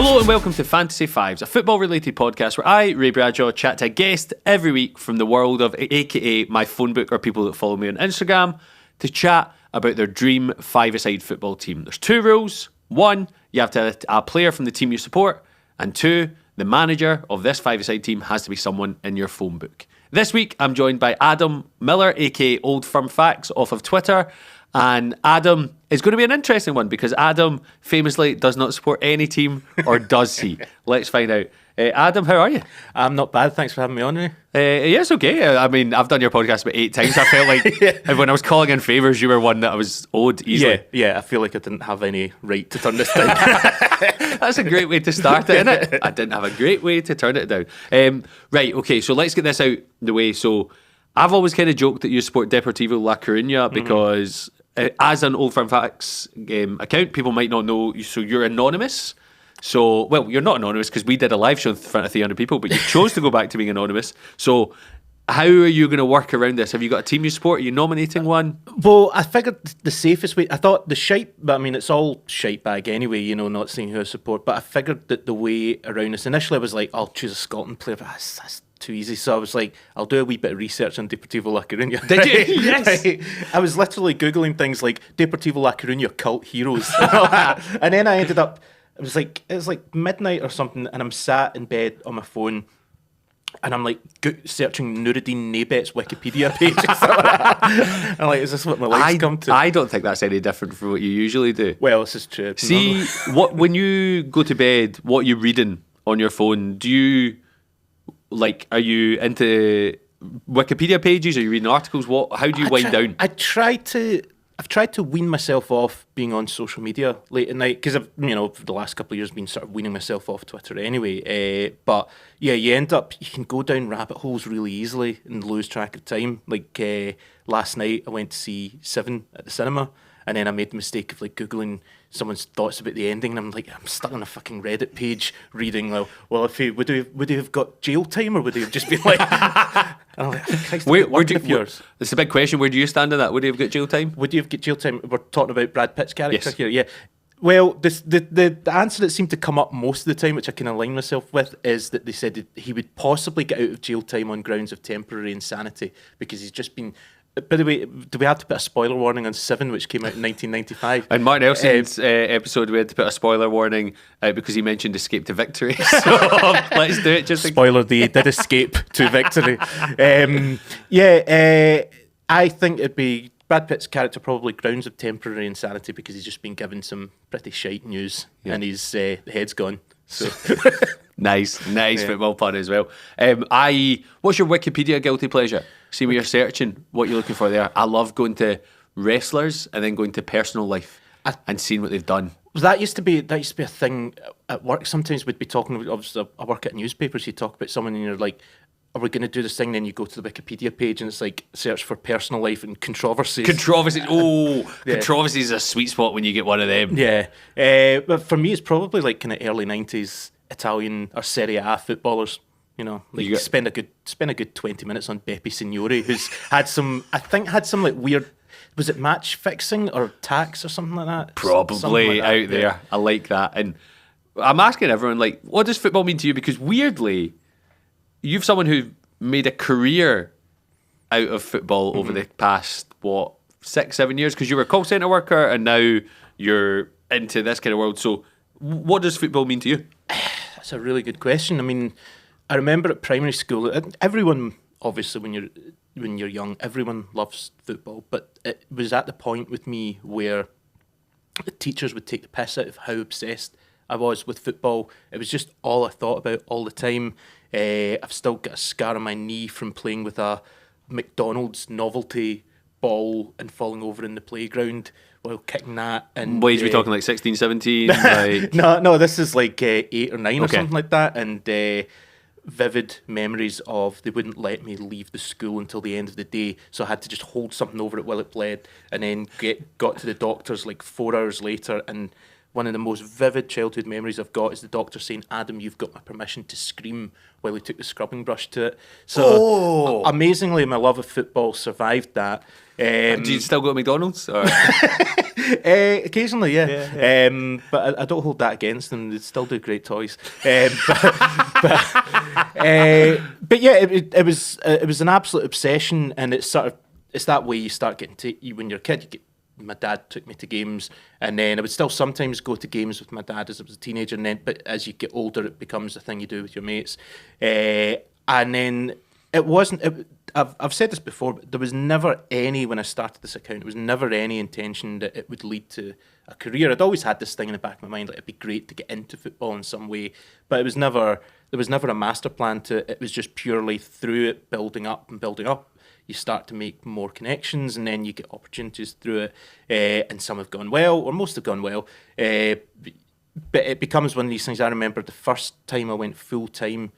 Hello and welcome to Fantasy Fives, a football-related podcast where I, Ray Bradshaw, chat to a guest every week from the world of aka my phone book or people that follow me on Instagram to chat about their dream five-a-side football team. There's two rules. One, you have to have a player from the team you support. And two, the manager of this five-a-side team has to be someone in your phone book. This week, I'm joined by Adam Miller, aka Old Firm Facts, off of Twitter. And Adam is going to be an interesting one because Adam famously does not support any team, or does he? Let's find out. Adam, how are you? I'm not bad. Thanks for having me on, Ray. Yes, okay. I mean, I've done your podcast about 8 times. I felt like when I was calling in favours, you were one that I was owed easily. Yeah. I feel like I didn't have any right to turn this down. That's a great way to start it, isn't it? I didn't have a great way to turn it down. Right, okay, so let's get this out the way. So I've always kind of joked that you support Deportivo La Coruna because as an Old Firm Facts account, people might not know, so you're anonymous. So, well, you're not anonymous because we did a live show in front of 300 people, but you chose to go back to being anonymous. So how are you going to work around this? Have you got a team you support? Are you nominating one? Well, I figured the safest way, I thought the shite, but I mean, it's all shite bag anyway, you know, not saying who I support, but I figured that the way around this, initially I was like, I'll choose a Scotland player, but that's too easy. So I was like, I'll do a wee bit of research on Deportivo La Coruna. Did you? Yes. I was literally Googling things like Deportivo La Coruna cult heroes. And then I ended up, it was like midnight or something, and I'm sat in bed on my phone, and I'm like searching Nuruddin Nebet's Wikipedia page. And I'm like, is this what my life's come to? I don't think that's any different from what you usually do. Well, this is true. See, when you go to bed, what are you reading on your phone? Do you, are you into Wikipedia pages? Are you reading articles? How do you wind down? I've tried to wean myself off being on social media late at night because I've, for the last couple of years been sort of weaning myself off Twitter anyway. But yeah, you can go down rabbit holes really easily and lose track of time. Like last night, I went to see Seven at the cinema, and then I made the mistake of Googling someone's thoughts about the ending, and I'm stuck on a fucking Reddit page reading, would he have got jail time, or would he have just been like? And I'm like, This is a big question. Where do you stand on that? Would he have got jail time? Would you have got jail time? We're talking about Brad Pitt's character here. Yeah. Well, the answer that seemed to come up most of the time, which I can align myself with, is that they said that he would possibly get out of jail time on grounds of temporary insanity because he's just been. By the way, do we have to put a spoiler warning on Seven, which came out in 1995? And Martin Elson's episode, we had to put a spoiler warning because he mentioned escape to victory. So let's do it. Just spoiler: they did escape to victory. I think it'd be Brad Pitt's character probably grounds of temporary insanity because he's just been given some pretty shite news and his head's gone. So. Nice football pun as well. What's your Wikipedia guilty pleasure? See when you're searching what you're looking for there. I love going to wrestlers and then going to personal life and seeing what they've done. That used to be a thing at work. Sometimes we'd be talking. Obviously, I work at newspapers. You talk about someone and you're like, "Are we going to do this thing?" Then you go to the Wikipedia page and it's like search for personal life and controversies. Controversies. Controversies is a sweet spot when you get one of them. Yeah, but for me, it's probably like kind of early '90s Italian or Serie A footballers. Spend a good 20 minutes on Beppe Signori, who's had some weird, was it match fixing or tax or something like that? Probably out there. Yeah. I like that. And I'm asking everyone, what does football mean to you? Because weirdly, you've someone who made a career out of football over the past, 6-7 years? Because you were a call centre worker and now you're into this kind of world. So what does football mean to you? That's a really good question. I mean, I remember at primary school, everyone, obviously when you're young, everyone loves football, but it was at the point with me where the teachers would take the piss out of how obsessed I was with football. It was just all I thought about all the time. I've still got a scar on my knee from playing with a McDonald's novelty ball and falling over in the playground while kicking that. And what age are we talking, 16, 17? No, this is 8 or 9 or something like that. And vivid memories of they wouldn't let me leave the school until the end of the day, so I had to just hold something over it while it bled, and then got to the doctors 4 hours later, and one of the most vivid childhood memories I've got is the doctor saying, "Adam, you've got my permission to scream," while he took the scrubbing brush to it. So amazingly, my love of football survived that. Do you still go to McDonald's? Or? Occasionally, yeah. But I don't hold that against them. They still do great toys. But yeah, it was an absolute obsession, and it's that way you start getting to when you're a kid. My dad took me to games, and then I would still sometimes go to games with my dad as I was a teenager. But as you get older, it becomes a thing you do with your mates. And then it wasn't. I've said this before, but there was never any, when I started this account, there was never any intention that it would lead to a career. I'd always had this thing in the back of my mind, like it'd be great to get into football in some way, but there was never a master plan to it. It was just purely through it, building up and building up. You start to make more connections, and then you get opportunities through it, and some have gone well, or most have gone well. But it becomes one of these things. I remember the first time I went full-time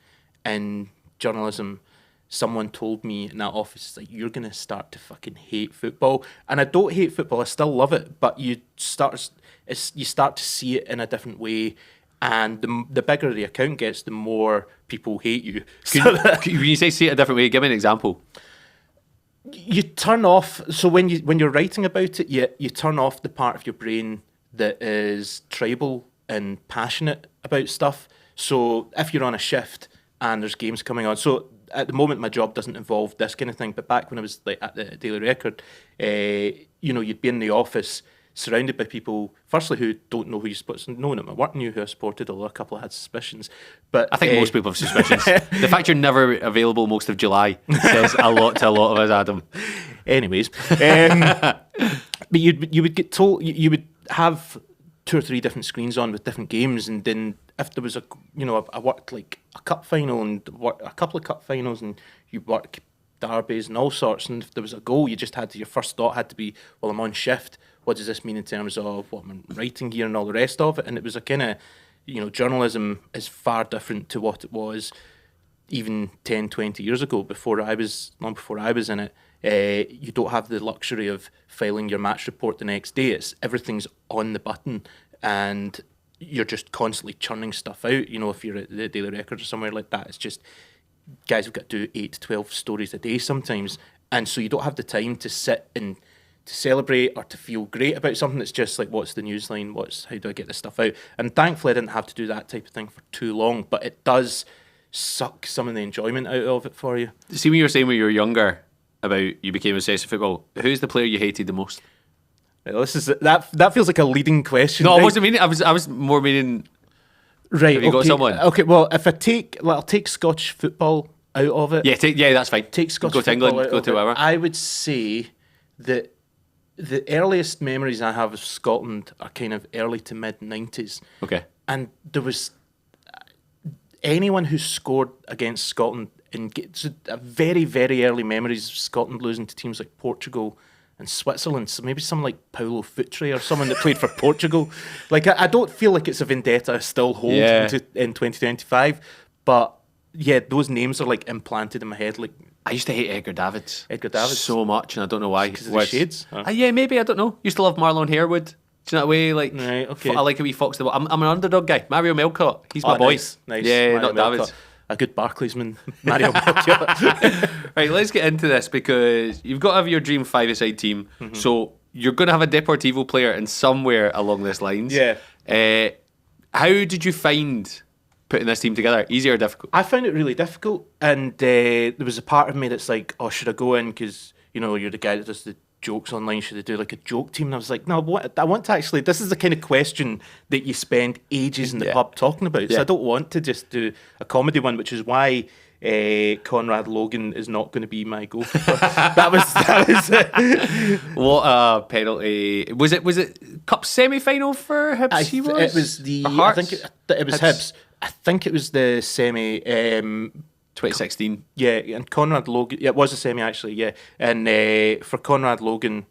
in journalism, someone told me in that office, like, you're going to start to fucking hate football. And I don't hate football, I still love it, but you start to see it in a different way. And the bigger the account gets, the more people hate you. When you say see it a different way, give me an example. You turn off, so when you're writing about it, you turn off the part of your brain that is tribal and passionate about stuff. So if you're on a shift and there's games coming on, so at the moment my job doesn't involve this kind of thing, but back when I was like at the Daily Record, you'd be in the office surrounded by people, firstly, who don't know who you support. No one at my work knew who I supported, although a couple had suspicions. But I think most people have suspicions. The fact you're never available most of July says a lot to a lot of us, Adam. Anyways, but you would get told, you would have 2 or 3 different screens on with different games, and then if there was I worked like a cup final and a couple of cup finals, and you work derbies and all sorts, and if there was a goal, your first thought had to be, well, I'm on shift, what does this mean in terms of what I'm writing here and all the rest of it? And it was a kind of, journalism is far different to what it was even 10, 20 years ago, long before I was in it. You don't have the luxury of filing your match report the next day. Everything's on the button, and you're just constantly churning stuff out. If you're at the Daily Record or somewhere like that, it's just guys have got to do 8 to 12 stories a day sometimes, and so you don't have the time to sit and to celebrate or to feel great about something. It's just like, what's the newsline? How do I get this stuff out? And thankfully I didn't have to do that type of thing for too long, but it does suck some of the enjoyment out of it for you. See, when you were saying when you were younger about you became obsessed with football, who's the player you hated the most? Well, that feels like a leading question. No, I wasn't meaning. I was more meaning. Right. Have you got someone? Okay. Well, if I'll take Scottish football out of it. Yeah, that's fine. Take Scottish go to football England. out Go of to it. wherever. I would say that the earliest memories I have of Scotland are kind of early to mid 90s. Okay. And there was anyone who scored against Scotland and gets very, very early memories of Scotland losing to teams like Portugal and Switzerland. So maybe someone like Paulo Futre or someone that played for Portugal. Like, I don't feel like it's a vendetta I still hold in 2025. But yeah, those names are like implanted in my head. Like, I used to hate Edgar Davids. Edgar Davids? So much, and I don't know why. Because of the shades? Yeah, maybe, I don't know. Used to love Marlon Harewood. Do you know that way? Like, right, okay. I like a wee fox. I'm an underdog guy. Mario Melcott. He's my boy. Nice. Yeah, Mario not Davids. A good Barclaysman, Mario Melchior. Right, let's get into this, because you've got to have your dream five-a-side team. Mm-hmm. So you're going to have a Deportivo player in somewhere along this lines. Yeah. How did you find putting this team together? Easy or difficult? I found it really difficult, and there was a part of me that's like, oh, should I go in because you're the guy that does the jokes online, should I do like a joke team? And I was like, no, I want to actually, this is the kind of question that you spend ages in the pub talking about. So I don't want to just do a comedy one, which is why Conrad Logan is not going to be my goalkeeper. that was it. What a penalty. Was it cup semi-final for Hibs? It was the, I think it was Hibs. I think it was the semi 2016. Yeah, and Conrad Logan, it was a semi actually, yeah. And for Conrad Logan,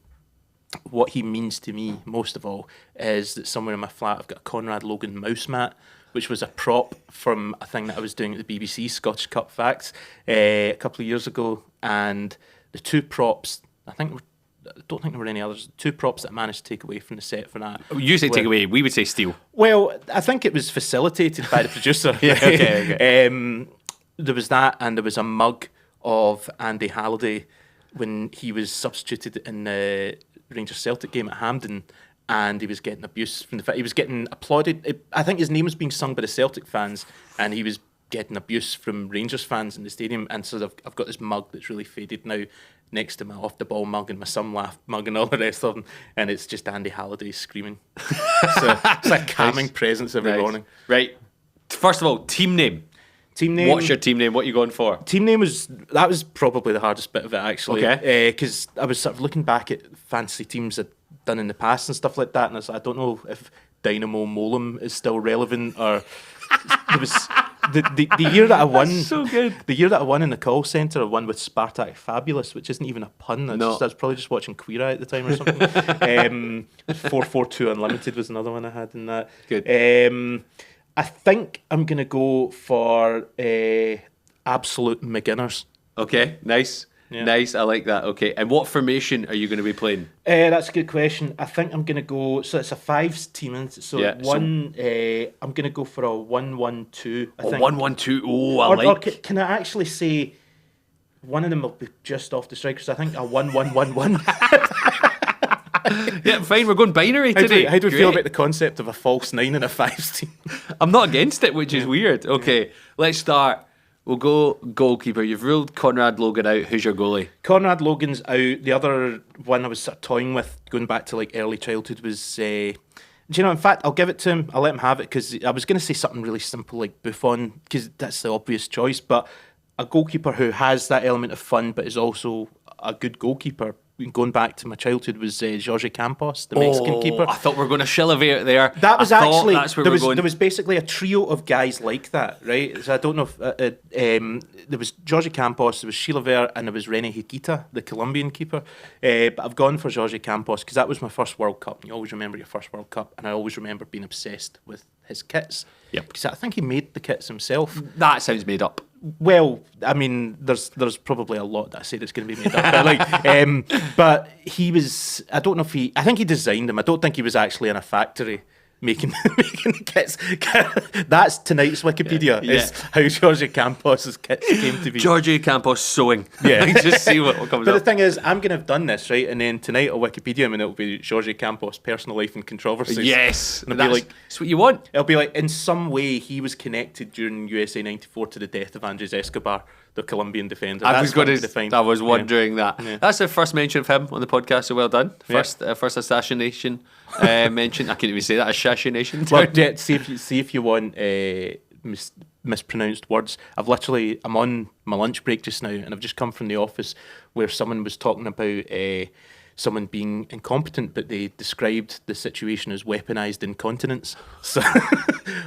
what he means to me most of all is that somewhere in my flat I've got a Conrad Logan mouse mat, which was a prop from a thing that I was doing at the BBC, Scottish Cup Facts, a couple of years ago. And the two props, I think, were I don't think there were any others. 2 props that I managed to take away from the set for that. You say take away, we would say steal. Well, I think it was facilitated by the producer. Okay. There was that, and there was a mug of Andy Halliday when he was substituted in the Rangers Celtic game at Hampden, and he was getting abuse from he was getting applauded. I think his name was being sung by the Celtic fans, and he was getting abuse from Rangers fans in the stadium. And so I've got this mug that's really faded now next to my off the ball mug and my Sun Laugh mug and all the rest of them, and it's just Andy Halliday screaming. So it's a calming presence every morning. Right. First of all, team name. Team name. What's your team name? What are you going for? Team name was probably the hardest bit of it, actually. Okay. Because I was sort of looking back at fantasy teams I'd done in the past and stuff like that, and I was like, I don't know if Dynamo Molem is still relevant, or there was the year that I won. So good. The year that I won in the call centre, I won with Spartak Fabulous, which isn't even a pun. I was probably just watching Queer Eye at the time or something. 442 Unlimited was another one I had in that. Good. I think I'm going to go for Absolute Beginners. Okay, nice. Yeah. Nice, I like that. Okay, and what formation are you going to be playing? That's a good question. I think I'm going to go... So it's a 5s team, isn't it? So I'm going to go for a 1-1-2. 1-1-2, oh, I like... Or can I actually say one of them will be just off the strikers? I think a 1-1-1-1. Yeah, fine, we're going binary today. How do we feel about the concept of a false 9 in a 5s team? I'm not against it, which is weird. Okay, let's start. We'll go goalkeeper. You've ruled Conrad Logan out. Who's your goalie? Conrad Logan's out. The other one I was sort of toying with, going back to like early childhood, was... do you know, in fact, I'll give it to him. I'll let him have it, because I was going to say something really simple like Buffon, because that's the obvious choice, but a goalkeeper who has that element of fun but is also a good goalkeeper, going back to my childhood, was Jorge Campos, the Mexican keeper. I thought we were going to Shillavate there. That was actually... That's where we're going. There was basically a trio of guys like that, right? So I don't know if... there was Jorge Campos, there was Chilavert, and there was René Higuita, the Colombian keeper. But I've gone for Jorge Campos because that was my first World Cup. You always remember your first World Cup, and I always remember being obsessed with his kits. Yep. Because I think he made the kits himself. That sounds made up. Well, I mean, there's probably a lot that I say that's going to be made up. But he was... I don't know if he... I think he designed them. I don't think he was actually in a factory making the kits. That's tonight's Wikipedia, is how Jorge Campos' kits came to be. Jorge Campos sewing. Yeah. Just see what comes But up. the thing is, I'm going to have done this, right? And then tonight on Wikipedia, and it'll be Jorge Campos' personal life and controversies. Yes. And it'll be like, that's what you want. It'll be like, in some way, he was connected during USA 94 to the death of Andres Escobar, the Colombian defender. I was wondering that. Yeah. That's the first mention of him on the podcast, so well done. First assassination mention. I can't even say that. Assassination. Well, see if you want mispronounced words. I'm on my lunch break just now, and I've just come from the office where someone was talking about someone being incompetent, but they described the situation as weaponized incontinence. So,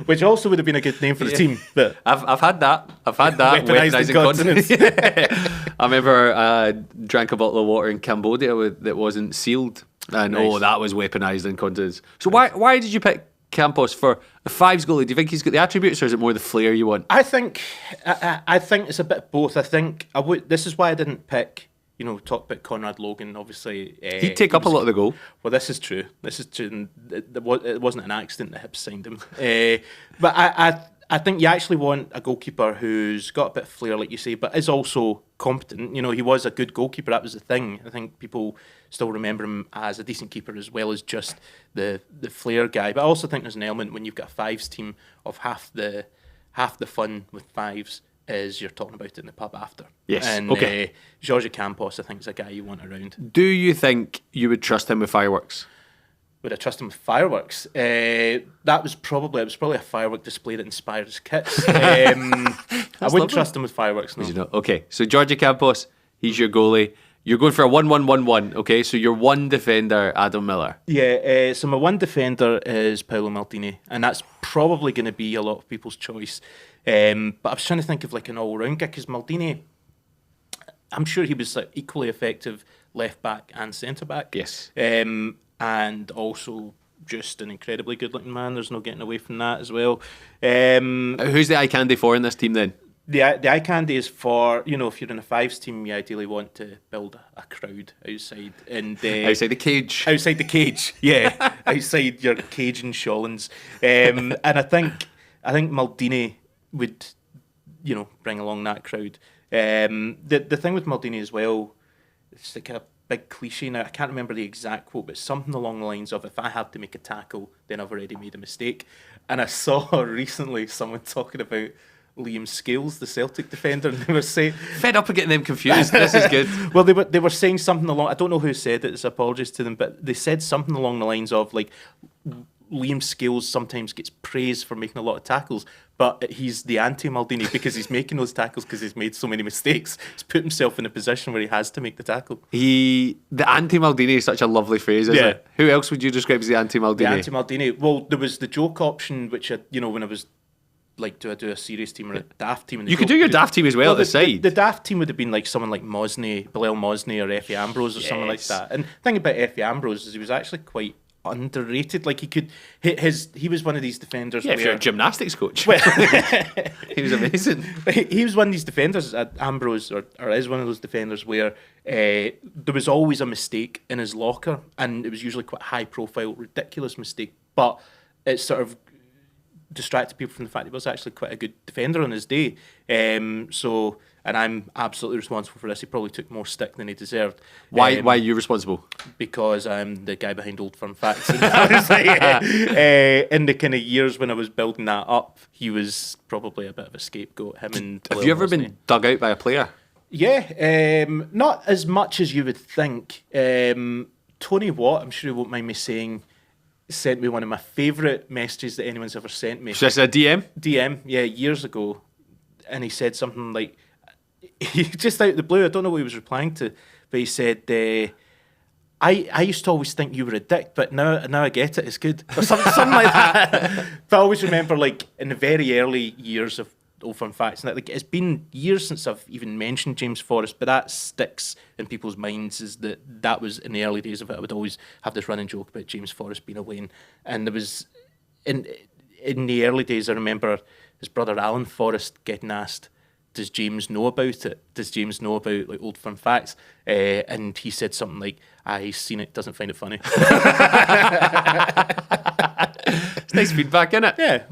which also would have been a good name for the team. But I've had that. Weaponized incontinence. I remember drank a bottle of water in Cambodia that wasn't sealed, and that was weaponized incontinence. So why did you pick Campos for a 5s goalie? Do you think he's got the attributes, or is it more the flair you want? I think it's a bit of both. I think I would. This is why I didn't pick. You know, talk about Conrad Logan. Obviously, he'd take up a lot of the goal. Well, this is true. It wasn't an accident that Hibs signed him. But I think you actually want a goalkeeper who's got a bit of flair, like you say, but is also competent. You know, he was a good goalkeeper. That was the thing. I think people still remember him as a decent keeper as well as just the flair guy. But I also think there's an element when you've got a 5s team of half the fun with 5s is you're talking about it in the pub after. Yes. And okay. Jorge Campos, I think, is a guy you want around. Do you think you would trust him with fireworks? Would I trust him with fireworks? It was probably a firework display that inspired his kits. I wouldn't trust him with fireworks, no. You know? Okay, so Jorge Campos, he's your goalie. You're going for a 1-1-1-1, okay? So your one defender, Adam Miller. Yeah, so my one defender is Paolo Maldini, and that's probably going to be a lot of people's choice. But I was trying to think of like an all-round guy, because Maldini, I'm sure he was like equally effective left-back and centre-back. Yes. And also just an incredibly good-looking man. There's no getting away from that as well. Who's the eye candy for in this team then? the eye candy is for, if you're in a fives team, you ideally want to build a crowd outside and outside the cage. Outside the cage, yeah, outside your cage in Shawlands. And I think Maldini would, bring along that crowd. The thing with Maldini as well, it's like a big cliche now. I can't remember the exact quote, but something along the lines of, "If I have to make a tackle, then I've already made a mistake." And I saw recently someone talking about Liam Scales, the Celtic defender, and they were saying, fed up of getting them confused. This is good. Well, they were saying something along. I don't know who said it. So apologies to them, but they said something along the lines of like, Liam Scales sometimes gets praised for making a lot of tackles, but he's the anti-Maldini because he's making those tackles because he's made so many mistakes. He's put himself in a position where he has to make the tackle. The anti-Maldini is such a lovely phrase, isn't it? Who else would you describe as the anti-Maldini? The anti-Maldini. Well, there was the joke option, which when I was like, do I do a serious team or a daft team? You could do your daft team as well at the side. The daft team would have been like someone like Bilal Mosney or Effie Ambrose or someone like that. And the thing about Effie Ambrose is he was actually quite underrated. Like he was one of these defenders. Yeah, if you're a gymnastics coach. Well, he was amazing. He was one of these defenders, Ambrose, or is one of those defenders where there was always a mistake in his locker, and it was usually quite a high-profile, ridiculous mistake. But it sort of distracted people from the fact he was actually quite a good defender on his day. And I'm absolutely responsible for this. He probably took more stick than he deserved. Why are you responsible? Because I'm the guy behind Old Firm Facts. And I was like, in the kind of years when I was building that up, he was probably a bit of a scapegoat. Him and Have you ever been dug out by a player? Yeah, not as much as you would think. Tony Watt, I'm sure he won't mind me saying, sent me one of my favourite messages that anyone's ever sent me. So it's a DM? DM, yeah, years ago. And he said something like, just out of the blue, I don't know what he was replying to, but he said, I used to always think you were a dick, but now I get it, it's good. Or something like that. But I always remember, like, in the very early years of Old Firm Facts, and like, it's been years since I've even mentioned James Forrest, but that sticks in people's minds, is that was in the early days of it. I would always have this running joke about James Forrest being a Wayne. And there was, in the early days, I remember his brother Alan Forrest getting asked, does James know about it? Does James know about like Old Firm Facts? And he said something like, he's seen it, doesn't find it funny. It's nice feedback, isn't it? Yeah.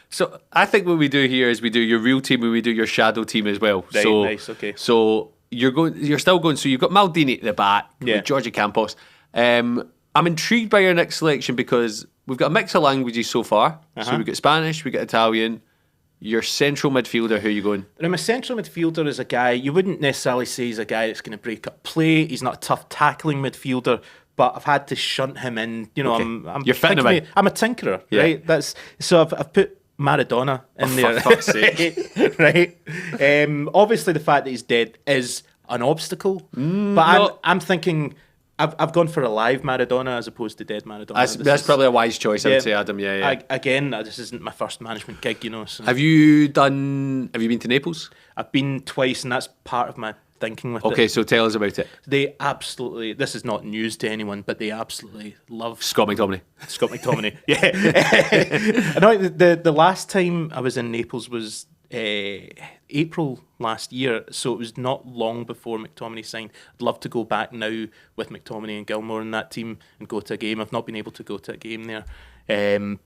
So I think what we do here is we do your real team and we do your shadow team as well. Right, so, nice, okay. So you're still going, so you've got Maldini at the back, with Georgie Campos. I'm intrigued by your next selection because we've got a mix of languages so far. So we've got Spanish, we've got Italian. Your central midfielder, who are you going? My central midfielder is a guy, you wouldn't necessarily say he's a guy that's going to break up play. He's not a tough tackling midfielder, but I've had to shunt him in. I'm You're fitting him in. I'm a tinkerer, right? So I've put Maradona in there. For fuck's sake. Right? Obviously, the fact that he's dead is an obstacle, but I'm thinking... I've gone for a live Maradona as opposed to dead Maradona. That's probably a wise choice, I would say, Adam. Yeah. Again, this isn't my first management gig, So. Have you been to Naples? I've been twice, and that's part of my thinking with it. Okay, so tell us about it. They absolutely, this is not news to anyone, but they absolutely love Scott McTominay. Yeah. I know the last time I was in Naples was April last year, so it was not long before McTominay signed. I'd love to go back now with McTominay and Gilmore in that team and go to a game. I've not been able to go to a game there,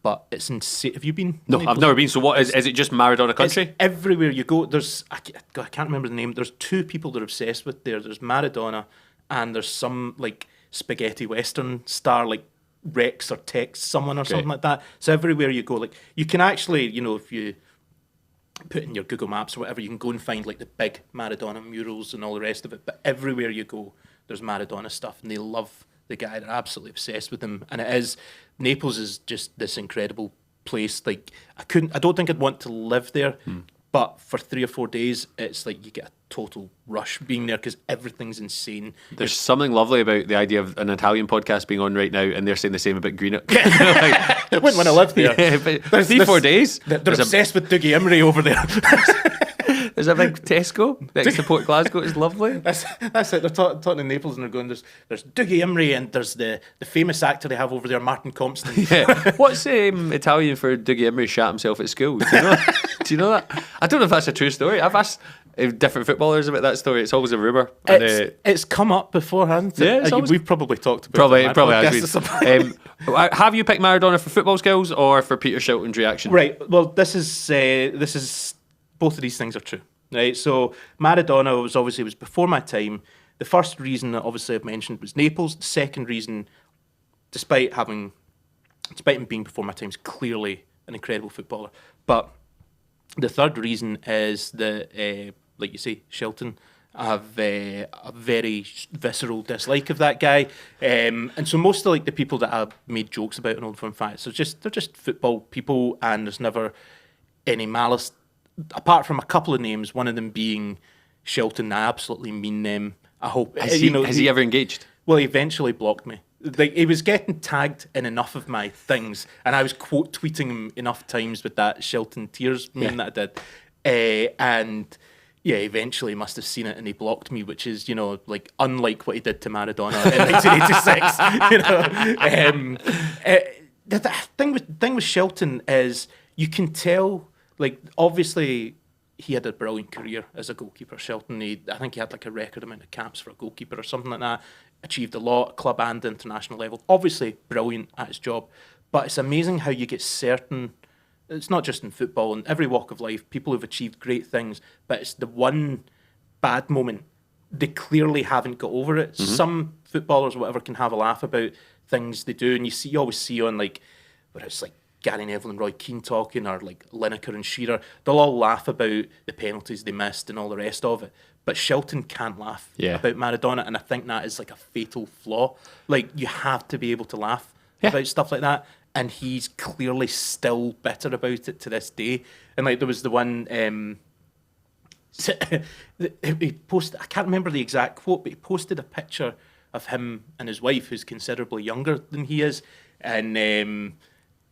but it's insane. Have you been? No, I've never been. So what is it? Just Maradona country? It's everywhere you go. There's I can't remember the name. There's two people they're obsessed with there. There's Maradona, and there's some like spaghetti western star like Rex or Tex someone or something like that. So everywhere you go, like you can actually, if you put in your Google Maps or whatever, you can go and find like the big Maradona murals and all the rest of it. But everywhere you go, there's Maradona stuff, and they love the guy. They're absolutely obsessed with him. And Naples is just this incredible place. Like I don't think I'd want to live there, but for 3 or 4 days, it's like you get a total rush being there because everything's insane. There's something lovely about the idea of an Italian podcast being on right now, and they're saying the same about Greenock. I wouldn't want to live there. Yeah, but 3-4 days. They're obsessed with Dougie Imrie over there. There's a big Tesco next to Port Glasgow. It's lovely. That's it. They're talking in Naples and they're going, there's Dougie Imrie and there's the famous actor they have over there, Martin Compston. Yeah. What's Italian for Dougie Imrie shat himself at school? Do you know? Do you know that? I don't know if that's a true story. I've asked different footballers about that story. It's always a rumour. It's come up before, hasn't it? Yeah, we've probably talked about it. Probably has been. Have you picked Maradona for football skills or for Peter Shilton's reaction? Right. Well, this is both of these things are true. Right. So Maradona was before my time. The first reason that obviously I've mentioned was Naples. The second reason, despite him being before my time, is clearly an incredible footballer. But the third reason is that, like you say, Shilton. I have a very visceral dislike of that guy, and so most of the people that I've made jokes about in Old Firm Facts, they're just football people, and there's never any malice apart from a couple of names. One of them being Shilton. I absolutely mean them. I hope has he ever engaged? Well, he eventually blocked me. He was getting tagged in enough of my things, and I was quote tweeting him enough times with that Shilton tears meme that I did, and. Yeah, eventually must have seen it and he blocked me, which is, unlike what he did to Maradona in 1986. The thing with Shilton is you can tell, obviously he had a brilliant career as a goalkeeper, Shilton. I think he had a record amount of caps for a goalkeeper or something like that. Achieved a lot at club and international level. Obviously brilliant at his job. But it's amazing how you get certain... It's not just in football, in every walk of life, people who've achieved great things, but it's the one bad moment. They clearly haven't got over it. Mm-hmm. Some footballers, whatever, can have a laugh about things they do, and you always see on whether it's Gary Neville and Roy Keane talking, or Lineker and Shearer, they'll all laugh about the penalties they missed and all the rest of it. But Shilton can't laugh about Maradona, and I think that is a fatal flaw. You have to be able to laugh about stuff like that. And he's clearly still bitter about it to this day. And there was the one he posted. I can't remember the exact quote, but he posted a picture of him and his wife, who's considerably younger than he is, and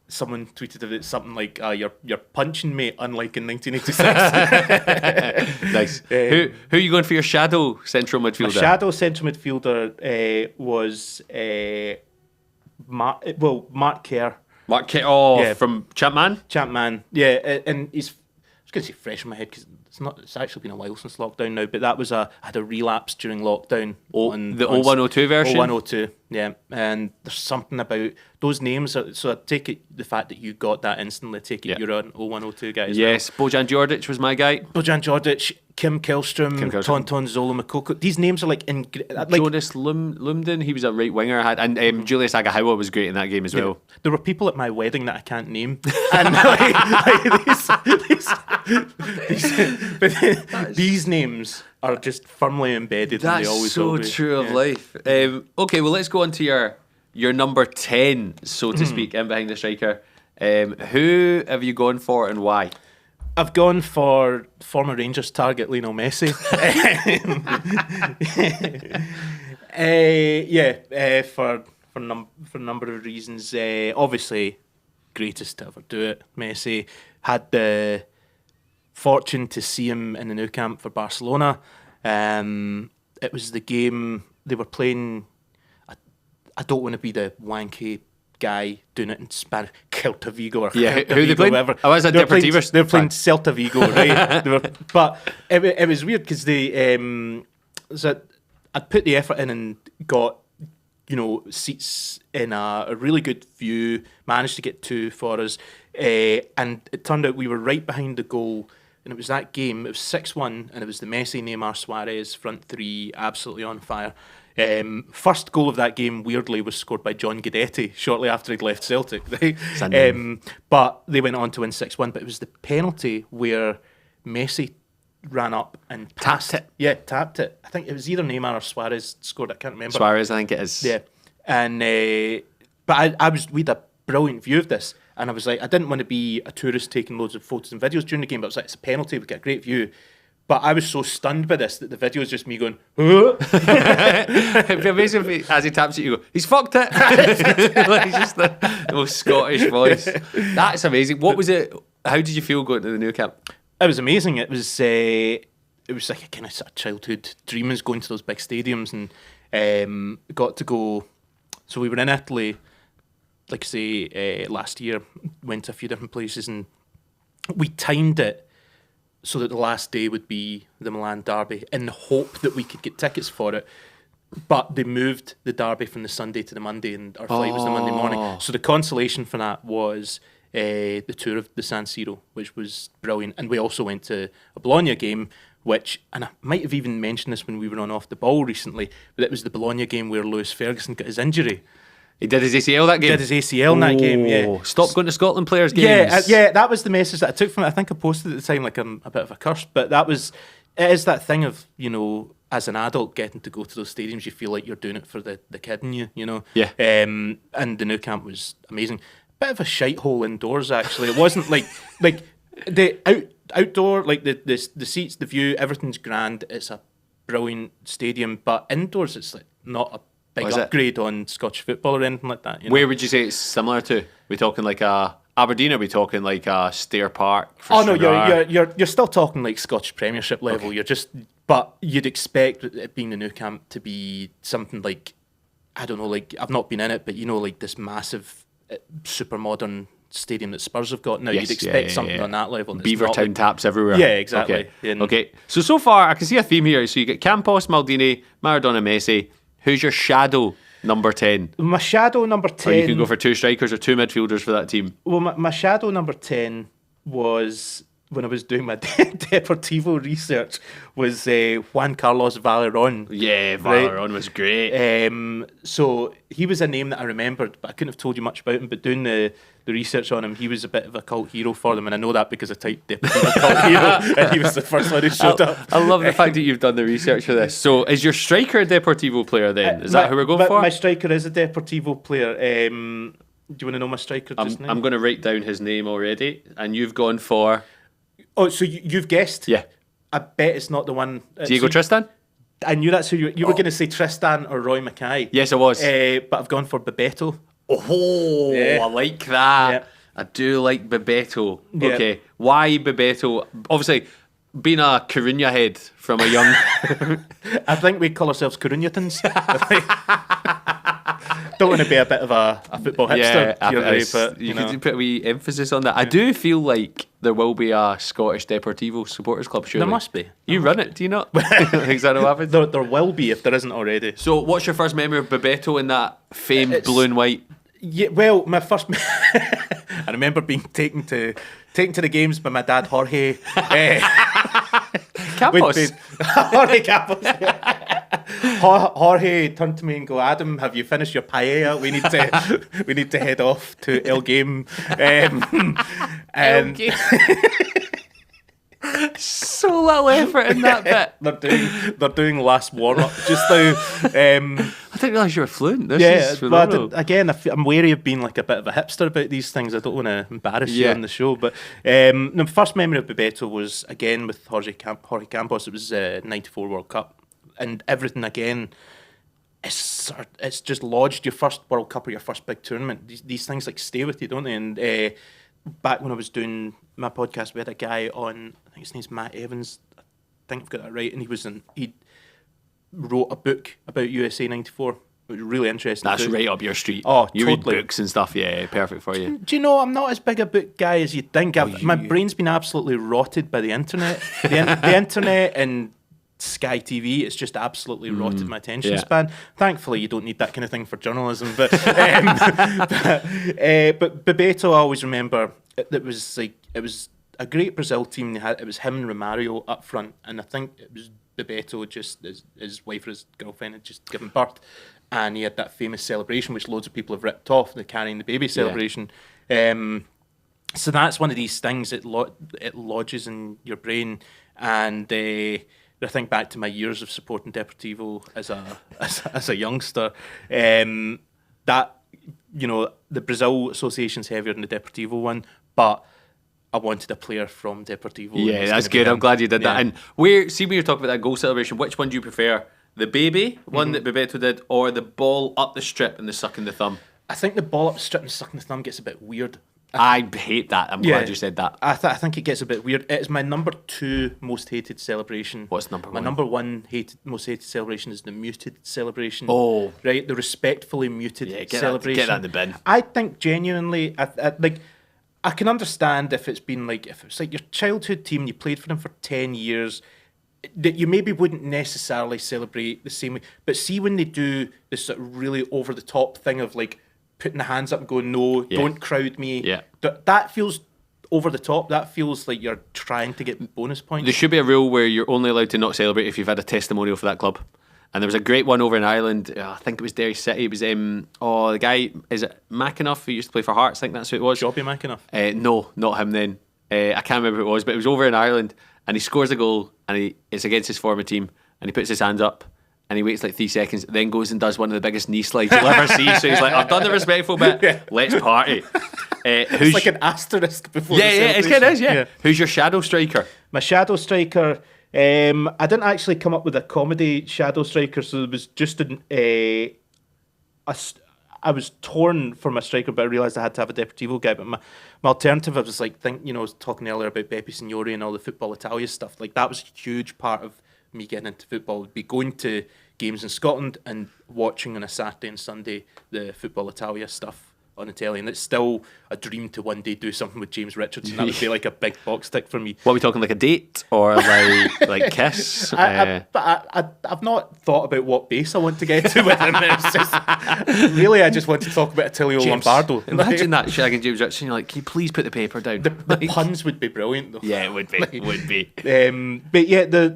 someone tweeted about something like, "You're punching me, unlike in 1986." Nice. Who are you going for your shadow central midfielder? My shadow central midfielder was. Mark Kerr. Mark Kerr, from Champman. Yeah, and he's... I was going to say fresh in my head because it's actually been a while since lockdown now, but that was I had a relapse during lockdown. The 0102 version? 0102, yeah. And there's something about those names. So I take it the fact that you got that instantly, you're an 0102 guy as well. Yes, Bojan Djordjic was my guy. Bojan Djordjic, Kim Killstrom, Tonton Zola Makoko. These names are Jonas Lumden, he was a right winger. And Julius Agahawa was great in that game as well. There were people at my wedding that I can't name. And these names are just firmly embedded. That's and they always so will be. true of life. Okay, well, let's go on to your number 10, so to speak, in behind the striker. Who have you gone for and why? I've gone for former Rangers target Lionel Messi. For a number of reasons. Obviously, greatest to ever do it. Messi had the fortune to see him in the Nou Camp for Barcelona. It was the game they were playing. I don't want to be the wanky guy doing it in Spanish, Celta Vigo or Celta who they playing? Whatever. I was at Deportivo. They were playing Celta Vigo, right? But it was weird because I'd put the effort in and got seats in a really good view. Managed to get 2 for us, and it turned out we were right behind the goal. And it was that game. It was 6-1, and it was the Messi, Neymar, Suarez front three, absolutely on fire. First goal of that game, weirdly, was scored by John Guidetti shortly after he'd left Celtic. Right? But they went on to win 6-1. But it was the penalty where Messi ran up and tapped it. Yeah, tapped it. I think it was either Neymar or Suarez scored. I can't remember. Suarez, I think it is. Yeah, and but we had a brilliant view of this. And I was like, I didn't want to be a tourist taking loads of photos and videos during the game, but I was like, it's a penalty, we get a great view. But I was so stunned by this that the video is just me going, oh. It'd be amazing if as he taps it, you go, he's fucked it. Like, just the most Scottish voice. That's amazing. What was it? How did you feel going to the Nou Camp? It was amazing. It was like a kind of sort of childhood dream, is going to those big stadiums, and got to go. So we were in Italy, like I say, last year. Went to a few different places, and we timed it so that the last day would be the Milan derby, in the hope that we could get tickets for it. But they moved the derby from the Sunday to the Monday, and our flight was the Monday morning. So the consolation for that was the tour of the San Siro, which was brilliant. And we also went to a Bologna game, which, and I might have even mentioned this when we were on Off the Ball recently, but it was the Bologna game where Lewis Ferguson got his injury. He did his ACL that game? Did his ACL in that game, yeah. Stop going to Scotland players' games. Yeah, that was the message that I took from it. I think I posted at the time like I'm a bit of a curse, but it is that thing of, as an adult getting to go to those stadiums, you feel like you're doing it for the kid in you, Yeah. And the Nou Camp was amazing. Bit of a shite hole indoors, actually. It wasn't like the outdoor, like the seats, the view, everything's grand. It's a brilliant stadium, but indoors it's like not a big upgrade on Scottish football or anything like that. Where would you say it's similar to? We talking like Aberdeen? Are we talking like Stair Park? No, you're still talking like Scottish Premiership level. Okay. But you'd expect it being the Nou Camp to be something like, I don't know, like I've not been in it, but like this massive, super modern stadium that Spurs have got now. Yes, you'd expect something on that level. Beavertown taps everywhere. Yeah, exactly. Okay. So far I can see a theme here. So you get Campos, Maldini, Maradona, Messi. Who's your shadow number 10? My shadow number 10... Or you can go for 2 strikers or 2 midfielders for that team. Well, my shadow number 10 was, when I was doing my Deportivo research, was Juan Carlos Valerón. Yeah, Valerón was great. So he was a name that I remembered, but I couldn't have told you much about him. But doing the research on him, he was a bit of a cult hero for them, and I know that because I typed Deportivo cult hero, and he was the first one who showed up. I love the fact that you've done the research for this. So is your striker a Deportivo player then? Is that who we're going for? My striker is a Deportivo player. Do you want to know my striker just now? I'm going to write down his name already, and you've gone for... Oh, so you've guessed? Yeah. I bet it's not the one... Diego Tristan? I knew that's who you were going to say, Tristan or Roy Mackay. Yes, I was. But I've gone for Bebeto. Oh, yeah. I like that. Yeah. I do like Bebeto. Yeah. Okay, why Bebeto? Obviously, being a Coruna head from a young... I think we call ourselves Corunatans. Don't want to be a bit of a football hipster. But you could put a wee emphasis on that. I do feel like there will be a Scottish Deportivo supporters club, surely. There must be. You run it, do you not? Is that what happens? There will be if there isn't already. So what's your first memory of Bebeto in that famed blue and white? Yeah, well, my first... I remember being taken to the games by my dad, Jorge. Campos. Jorge Campos. Jorge turned to me and go, Adam, have you finished your paella? We need to head off to El Game. El Game. So little effort in that bit. They're doing last warm up just now. I didn't realise you were fluent. This is phenomenal. Again, I'm wary of being like a bit of a hipster about these things. I don't want to embarrass you on the show. But the first memory of Bebeto was again with Jorge Campos. It was 94 World Cup, and everything again. It's just lodged. Your first World Cup or your first big tournament. These things like stay with you, don't they? And back when I was doing my podcast, we had a guy on, I think his name's Matt Evans, I think I've got that right, and he wrote a book about USA 94. It was really interesting. That's right up your street. Oh, you totally. read books and stuff, yeah, perfect for you. Do you know, I'm not as big a book guy as you'd think. My brain's been absolutely rotted by the internet. The internet and Sky TV, it's just absolutely rotted my attention span. Thankfully, you don't need that kind of thing for journalism. But Bebeto, I always remember, it was a great Brazil team. It was him and Romario up front, and I think it was Bebeto, just his wife or his girlfriend had just given birth, and he had that famous celebration which loads of people have ripped off, the carrying the baby celebration. So that's one of these things that it lodges in your brain, and I think back to my years of supporting Deportivo as a youngster. That, the Brazil association's heavier than the Deportivo one, but I wanted a player from Deportivo. Yeah, that's good. I'm glad you did that. And when you're talking about that goal celebration, which one do you prefer? The baby one that Bebeto did, or the ball up the strip and the sucking the thumb? I think the ball up the strip and sucking the thumb gets a bit weird. I hate that. I'm glad you said that. I think it gets a bit weird. It's my number 2 most hated celebration. What's number 1? My number 1 most hated celebration is the muted celebration. Oh. Right, the respectfully muted celebration. Get that in the bin. I think genuinely, I can understand if it's like your childhood team, you played for them for 10 years, that you maybe wouldn't necessarily celebrate the same way. But see when they do this sort of really over the top thing of like putting the hands up and going, no, don't crowd me. Yeah. That feels over the top. That feels like you're trying to get bonus points. There should be a rule where you're only allowed to not celebrate if you've had a testimonial for that club. And there was a great one over in Ireland. I think it was Derry City. It was the guy, is it McAnuff, who used to play for Hearts? I think that's who it was. Jobbie McAnuff. No, not him then. I can't remember who it was, but it was over in Ireland. And he scores a goal, and it's against his former team, and he puts his hands up. And he waits like 3 seconds, then goes and does one of the biggest knee slides you'll ever see. So he's like, I've done the respectful bit, let's party. It's like an asterisk before the celebration. It is, yeah. Who's your shadow striker? My shadow striker, I didn't actually come up with a comedy shadow striker, so it was just I was torn for my striker, but I realised I had to have a Deportivo guy. But my alternative, I was like, I was talking earlier about Beppe Signori and all the Football Italia stuff. Like, that was a huge part of me getting into football, would be going to games in Scotland and watching on a Saturday and Sunday the Football Italia stuff on the telly. And it's still a dream to one day do something with James Richardson. That would be like a big box tick for me. What are we talking, like a date or like Kiss? I've not thought about what base I want to get to with him. It's just, really, I just want to talk about Attilio Lombardo. Imagine that shagging James Richardson. You're like, can you please put the paper down? The puns would be brilliant, though. Yeah, it would be. Would be. But yeah,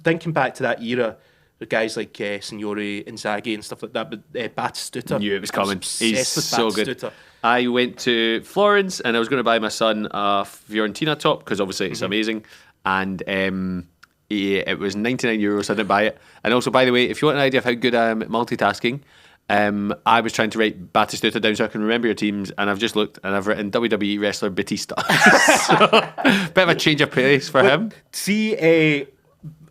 thinking back to that era, the guys like Signori, Inzaghi and stuff like that, but Batistuta. I knew it was coming. He's so good. Batistuta. I went to Florence and I was going to buy my son a Fiorentina top because obviously it's amazing. And it was €99, so I didn't buy it. And also, by the way, if you want an idea of how good I am at multitasking, I was trying to write Batistuta down so I can remember your teams, and I've just looked and I've written WWE wrestler Batista. So, bit of a change of pace for him. See,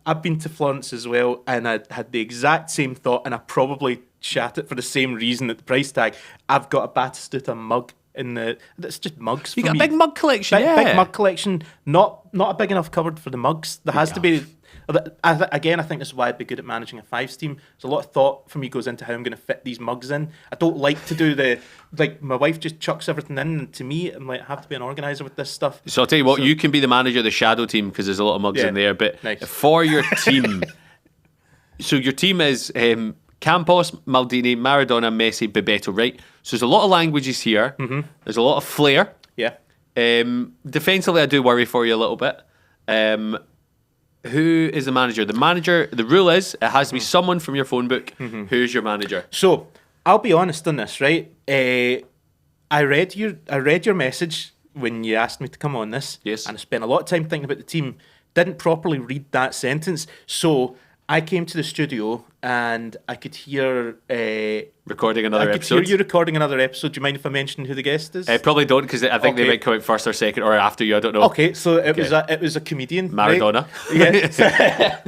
I've been to Florence as well, and I had the exact same thought, and I probably shat it for the same reason at the price tag. I've got a Batistuta mug that's just mugs for me. You got a big mug collection, Big mug collection. Not a big enough cupboard for the mugs. There has to be. Again, I think this is why I'd be good at managing a Fives team. There's a lot of thought for me goes into how I'm going to fit these mugs in. I don't like to do my wife just chucks everything in, and to me, I'm like, I have to be an organizer with this stuff. So I'll tell you what, you can be the manager of the shadow team because there's a lot of mugs in there. But nice. For your team, so your team is Campos, Maldini, Maradona, Messi, Bebeto, right? So there's a lot of languages here. Mm-hmm. There's a lot of flair. Yeah. Defensively, I do worry for you a little bit. Who is the manager? The rule is it has to be someone from your phone book. Mm-hmm. Who's your manager? So I'll be honest on this, right? I read your message when you asked me to come on this. Yes. And I spent a lot of time thinking about the team. Didn't properly read that sentence. So I came to the studio and I could hear recording another episode. I could hear you recording another episode. Do you mind if I mention who the guest is? Probably don't, because I think they might come out first or second or after you. I don't know. Okay, so it was a comedian, Maradona. Right? Yeah,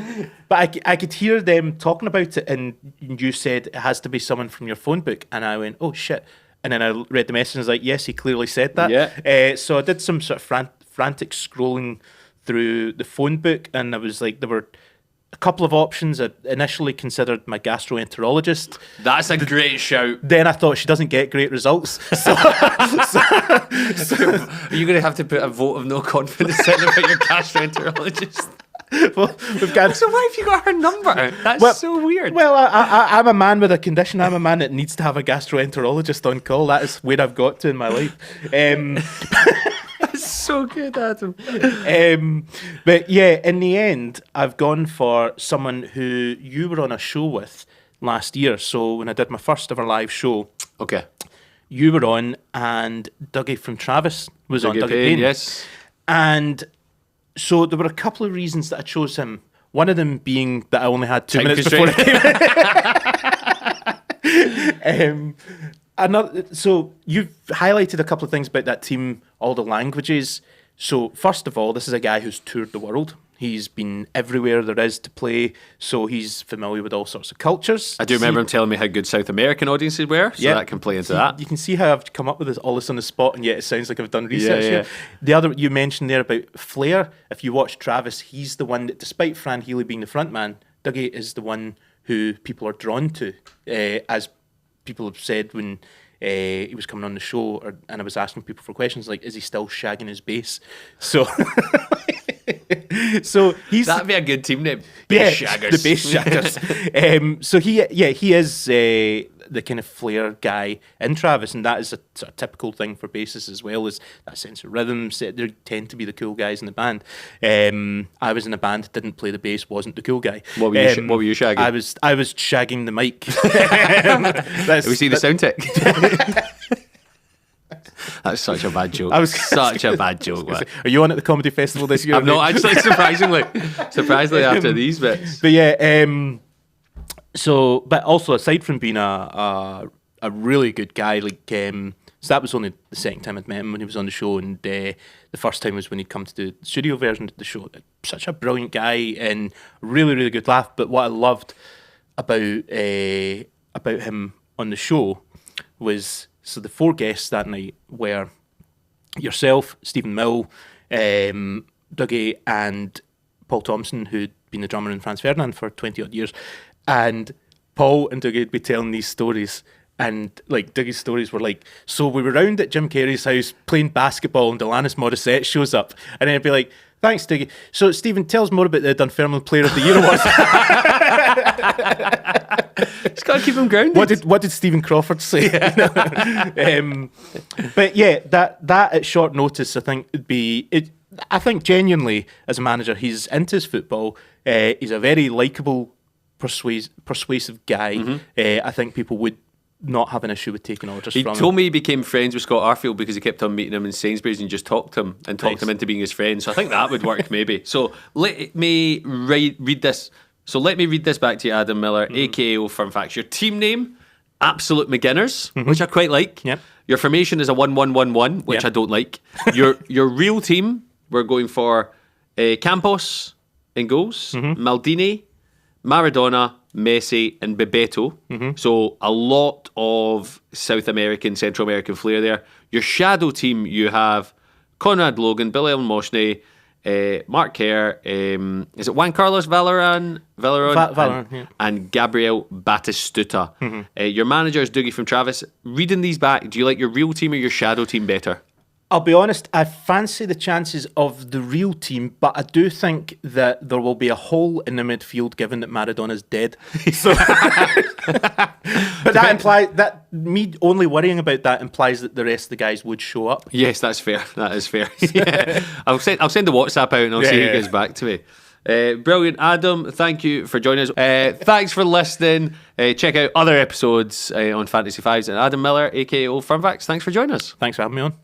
but I could hear them talking about it, and you said it has to be someone from your phone book, and I went, oh shit, and then I read the message and I was like, yes, he clearly said that. Yeah. So I did some sort of frantic scrolling through the phone book, and I was like, there were a couple of options. I initially considered my gastroenterologist. That's a great shout. Then I thought she doesn't get great results. So are you going to have to put a vote of no confidence in about your gastroenterologist? Well, we've got. So why have you got her number? That's so weird. Well, I'm a man with a condition. I'm a man that needs to have a gastroenterologist on call. That is where I've got to in my life. That's so good, Adam. But yeah, in the end, I've gone for someone who you were on a show with last year. So when I did my first ever live show, okay, you were on, and Dougie from Travis was on. Dougie Payne, yes. And so there were a couple of reasons that I chose him. One of them being that I only had 2 minutes before it came. So you've highlighted a couple of things about that team, all the languages. So first of all, this is a guy who's toured the world. He's been everywhere there is to play, so he's familiar with all sorts of cultures. I do remember him telling me how good South American audiences were, so that can play into that. You can see how I've come up with all this on the spot, and yet it sounds like I've done research here. The other you mentioned there about flair, if you watch Travis, he's the one that, despite Fran Healy being the front man, Dougie is the one who people are drawn to, as people have said when he was coming on the show, and I was asking people for questions like, is he still shagging his bass? So, that'd be a good team name. Bass Shaggers. The Bass Shaggers. So he is the kind of flair guy in Travis, and that is a sort of typical thing for bassists as well, as that sense of rhythm. They tend to be the cool guys in the band. I was in a band, didn't play the bass, wasn't the cool guy. What were you shagging? I was shagging the mic. We see the sound tech. That's such a bad joke. Such a bad joke. Are you on at the comedy festival this year? I'm not actually, surprisingly after these bits. But yeah, but also aside from being a really good guy, like so that was only the second time I'd met him when he was on the show, and the first time was when he'd come to do the studio version of the show. Such a brilliant guy and really, really good laugh. But what I loved about him on the show was, so the 4 guests that night were yourself, Stephen Mill, Dougie, and Paul Thompson, who'd been the drummer in Franz Ferdinand for 20 odd years. And Paul and Dougie would be telling these stories. And like Dougie's stories were like, so we were round at Jim Carrey's house playing basketball, and Alanis Morissette shows up. And then I'd be like, thanks, Dougie. So Stephen, tell us more about the Dunfermline Player of the Year awards. Just got to keep him grounded. What did Stephen Crawford say? But yeah, that at short notice, I think would be it. I think genuinely, as a manager, he's into his football. He's a very likable, persuasive guy. Mm-hmm. I think people would not have an issue with taking orders from him. He told me he became friends with Scott Arfield because he kept on meeting him in Sainsbury's and just talked him him into being his friend. So I think that would work maybe. So let me read this. So let me read this back to you, Adam Miller, aka O Fun Facts. Your team name, Absolute Beginners, which I quite like. Yep. Your formation is a 1-1-1-1, which I don't like. Your real team, we're going for Campos in goals, Maldini, Maradona, Messi, and Bebeto. So a lot of South American, Central American flair there. Your shadow team, you have Conrad Logan, Billy Moshney, Mark Kerr, is it Juan Carlos Valeron, and Gabriel Batistuta. Your manager is Dougie from Travis. Reading these back, do you like your real team or your shadow team better? I'll be honest, I fancy the chances of the real team, but I do think that there will be a hole in the midfield given that Maradona's dead. So, but that implies that me only worrying about that implies that the rest of the guys would show up. Yes, that's fair. That is fair. Yeah. I'll send the WhatsApp out and I'll see who gets back to me. Brilliant, Adam. Thank you for joining us. Thanks for listening. Check out other episodes on Fantasy Fives and Adam Miller, aka O Fun Facts. Thanks for joining us. Thanks for having me on.